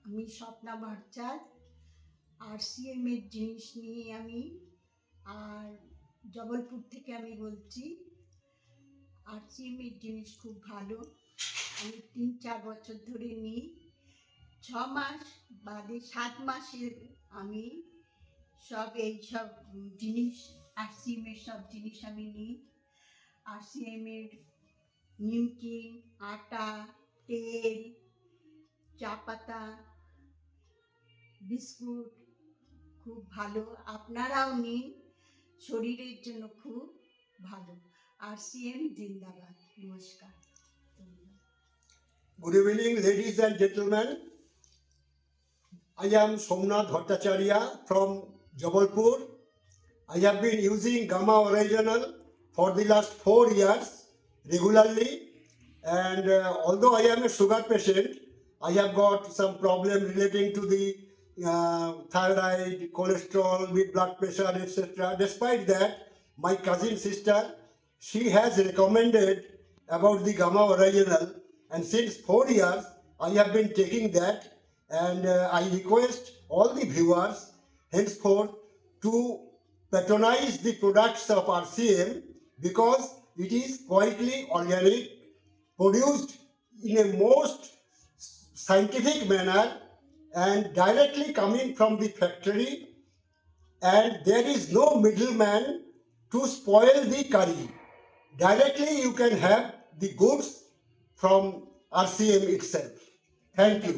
আমি স্বপ্না ভট্টাচার্য। RCM এর জিনিস নিয়ে আমি আর জবলপুর থেকে আমি বলছি। RCM এর জিনিস খুব ভালো, আমি 3-4 বছর ধরে নিই। 6 মাস বাদে 7 মাসের আমি সব এইসব জিনিস RCM এর সব জিনিস আমি নিই। RCM এর নিমকি, আটা, তেল, চা পাতা, বিস্কুট খুব ভালো, আপনারাও নিন, শরীরের জন্য খুব ভালো। RCM জিন্দাবাদ। নমস্কার। Good evening, ladies and gentlemen. I am Somnath Bhattacharya from Jabalpur. I have been using Gamma Original for the last 4 years regularly, and although I am a sugar patient, I have got some problem relating to the thyroid, cholesterol, with blood pressure, etc. Despite that, my cousin sister, she has recommended about the Gamma Original, and since 4 years I have been taking that, and I request all the viewers henceforth to patronize the products of RCM because it is quietly organic, produced in a most scientific manner and directly coming from the factory, and there is no middleman to spoil the curry. Directly you can have the goods from RCM itself. Thank you.